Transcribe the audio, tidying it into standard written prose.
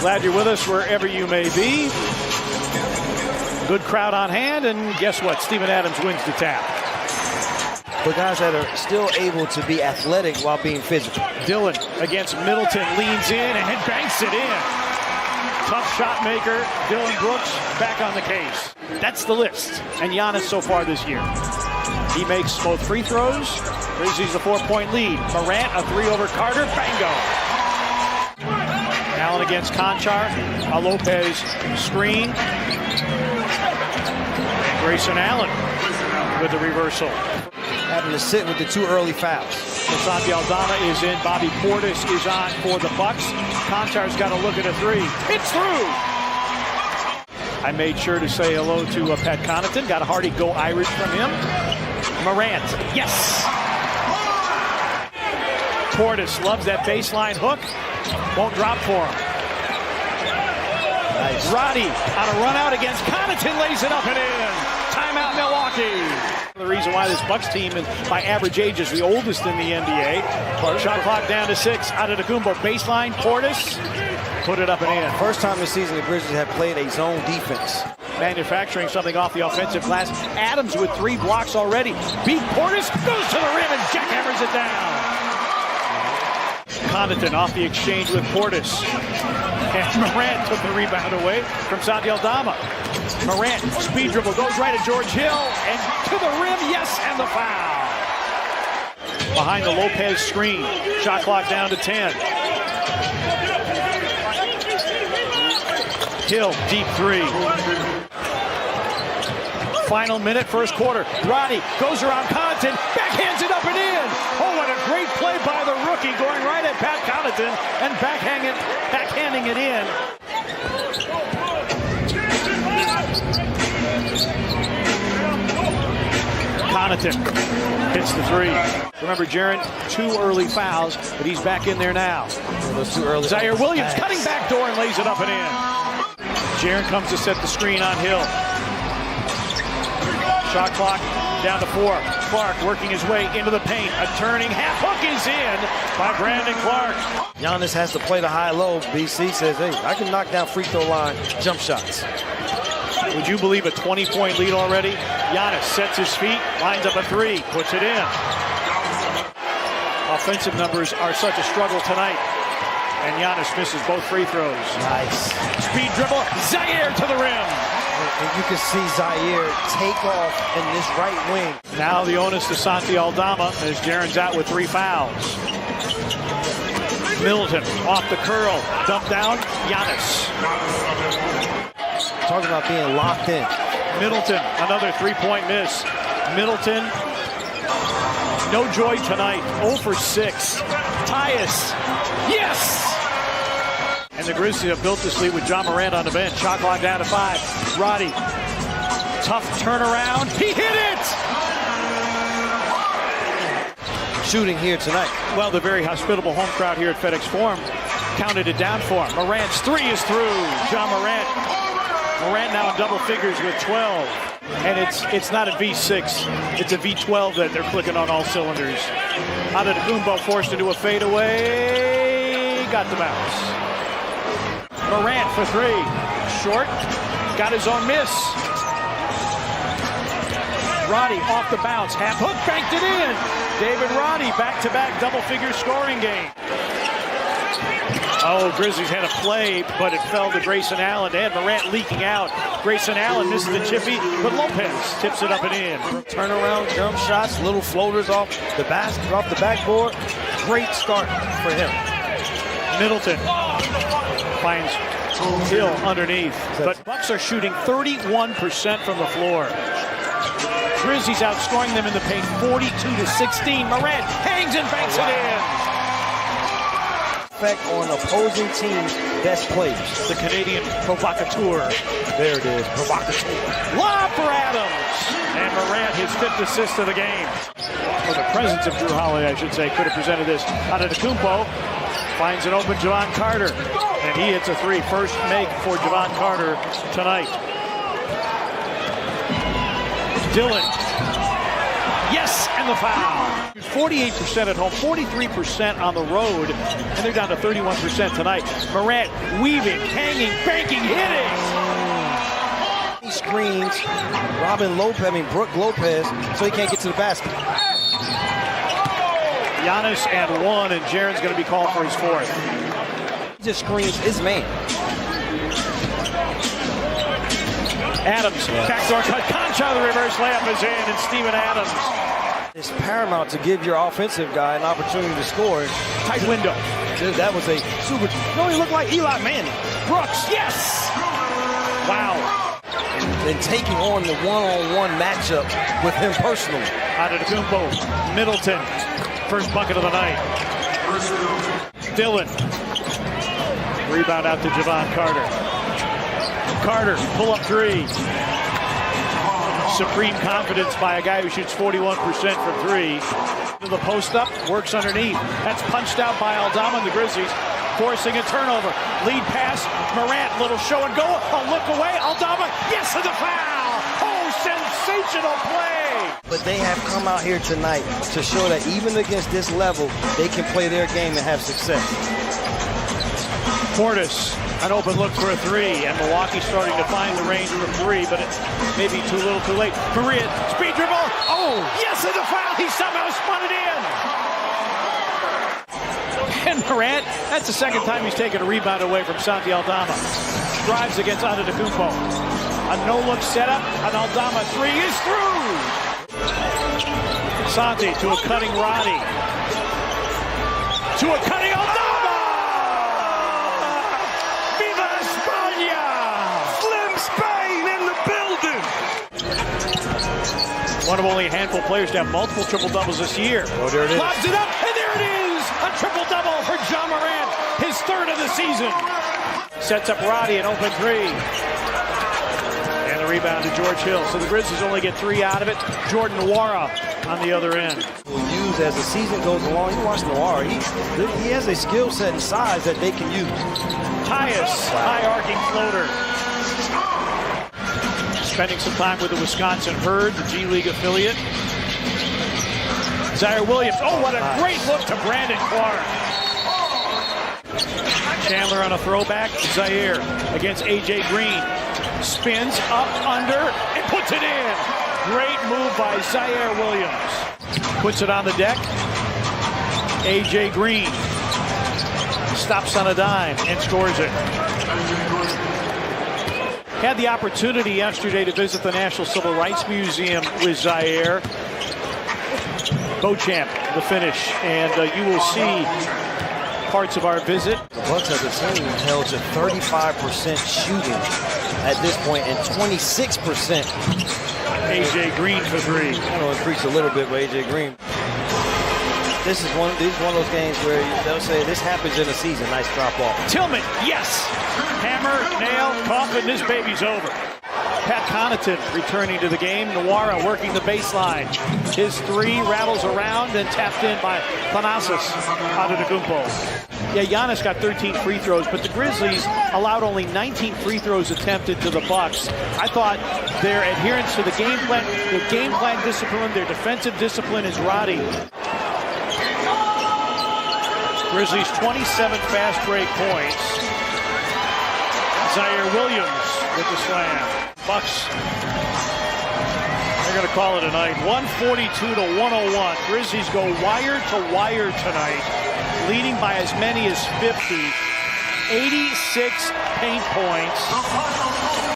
Glad you're with us wherever you may be. Good crowd on hand, and guess what? Steven Adams wins the tap. For guys that are still able to be athletic while being physical. Dillon against Middleton, leans in and banks it in. Tough shot maker, Dillon Brooks, back on the case. That's the list. And Giannis so far this year. He makes both free throws. Grizzlies a 4-point lead. Morant, a 3 over Carter, bango. Allen against Conchar, a Lopez screen. Grayson Allen with the reversal. Having to sit with the 2 early fouls. Santi Aldama is in. Bobby Portis is on for the Bucks. Konchar's got to look at a 3. It's through! I made sure to say hello to Pat Connaughton. Got a hearty go Irish from him. Morant, yes! Portis loves that baseline hook. Won't drop for him. Nice. Roddy on a run out against Connaughton, lays it up and in. Timeout Milwaukee. The reason why this Bucks team, by average age, is the oldest in the NBA. Shot clock down to 6. Antetokounmpo baseline. Portis put it up and in. First time this season the Grizzlies have played a zone defense. Manufacturing something off the offensive glass. Adams with 3 blocks already. Beat Portis, goes to the rim and jackhammers it down. Connaughton off the exchange with Portis. And Morant took the rebound away from Santi Aldama. Morant, speed dribble, goes right at George Hill, and to the rim, yes, and the foul. Behind the Lopez screen, shot clock down to 10. Hill, deep 3. Final minute, first quarter. Roddy goes around Connaughton, backhands it up and in. Oh, what a great play by the rookie, going right at Pat Connaughton and backhanding it in. Connaughton hits the 3. Remember, Jaren, 2 early fouls, but he's back in there now. Those 2 early. Zaire Williams cutting back door and lays it up and in. Jaren comes to set the screen on Hill. Shot clock down to 4. Clark working his way into the paint. A turning half hook is in by Brandon Clark. Giannis has to play the high-low. BC says, hey, I can knock down free throw line jump shots. Would you believe a 20-point lead already? Giannis sets his feet, lines up a 3, puts it in. Offensive numbers are such a struggle tonight. And Giannis misses both free throws. Nice. Speed dribble, Zaire to the rim. And you can see Zaire take off in this right wing. Now the onus to Santi Aldama as Jaren's out with 3 fouls. Middleton off the curl, dump down, Giannis. Talking about being locked in. Middleton, another 3-point miss. Middleton, no joy tonight, 0 for 6. Tyus, yes! And the Grizzlies have built this lead with John Morant on the bench. Shot clock down to 5. Roddy, tough turnaround. He hit it! Shooting here tonight. Well, the very hospitable home crowd here at FedEx Forum counted it down for him. Morant's 3 is through. John Morant. Morant now in double figures with 12. And it's not a V6. It's a V12 that they're clicking on all cylinders. Antetokounmpo forced into a fadeaway. Got the bounce. Morant for 3. Short. Got his own miss. Roddy off the bounce. Half hook, banked it in. David Roddy, back-to-back double-figure scoring game. Oh, Grizzlies had a play, but it fell to Grayson Allen. They had Morant leaking out. Grayson Allen misses the chippy, but Lopez tips it up and in. Turnaround jump shots, little floaters off the basket, off the backboard. Great start for him. Middleton finds Hill underneath. But Bucks are shooting 31% from the floor. Grizzlies outscoring them in the paint 42-16. Morant hangs and banks it in. Effect on opposing teams' best players. The Canadian provocateur. There it is, provocateur. Lob for Adams. And Morant, his 5th assist of the game. Or the presence of Drew Holiday, I should say, could have presented this. Antetokounmpo finds an open Javon Carter. And he hits a 3. First make for Javon Carter tonight. Dillon. Yes, And the foul. 48% at home, 43% on the road, and they're down to 31% tonight. Morant weaving, hanging, banking, hitting. He screens Brooke Lopez, so he can't get to the basket. Giannis and one, and Jaren's going to be called for his fourth. He just screens his man. Adams, backdoor cut, Concha, the reverse layup is in, and Steven Adams. It's paramount to give your offensive guy an opportunity to score. Tight window. That was a super. No, he looked like Eli Manning. Brooks, yes! Wow. And taking on the one-on-one matchup with him personally. Antetokounmpo, Middleton, first bucket of the night. Dillon, rebound out to Javon Carter. Carter, pull-up three. Supreme confidence by a guy who shoots 41% from three. To the post-up, works underneath. That's punched out by Aldama and the Grizzlies, forcing a turnover. Lead pass, Morant, little show and go. A look away, Aldama, yes, and the foul! Oh, sensational play! But they have come out here tonight to show that even against this level, they can play their game and have success. Portis, an open look for a three, and Milwaukee starting to find the range from three, but it may be too little too late. Maria, speed dribble, oh, yes, and the foul, he somehow spun it in. And Morant, that's the second time he's taken a rebound away from Santi Aldama. Drives against Antetokounmpo. A no-look setup, an Aldama three is through. Santi to a cutting Roddy. To a cutting Aldama! One of only a handful of players to have multiple triple-doubles this year. Oh, there it is. Lobs it up, and there it is! A triple-double for Ja Morant, his third of the season. Sets up Roddy, an open three. And the rebound to George Hill. So the Grizzlies only get three out of it. Jordan Nwora on the other end. We'll use as the season goes along. You watch Nwora, he has a skill set and size that they can use. Tyus, high arcing floater. Spending some time with the Wisconsin Herd, the G League affiliate. Zaire Williams, oh, what a great look to Brandon Clark. Chandler on a throwback, Zaire against A.J. Green. Spins up, under, and puts it in. Great move by Zaire Williams. Puts it on the deck. A.J. Green stops on a dime and scores it. Had the opportunity yesterday to visit the National Civil Rights Museum with Zaire. Beauchamp, the finish, and you will see parts of our visit. The Bucks as a team held to 35% shooting at this point and 26%. A.J. Green for three. I know increased a little bit with A.J. Green. This is one of those games where they'll say this happens in a season. Nice drop off. Tillman, yes. Hammer, nail, coffin, this baby's over. Pat Connaughton returning to the game. Nwora working the baseline. His three rattles around and tapped in by Thanasis Antetokounmpo. Yeah, Giannis got 13 free throws, but the Grizzlies allowed only 19 free throws attempted to the Bucks. I thought their adherence to the game plan discipline, their defensive discipline is rotting. Grizzlies 27 fast break points. Zaire Williams with the slam. Bucks, they're going to call it a night. 142 to 101. Grizzlies go wire to wire tonight, leading by as many as 50. 86 paint points.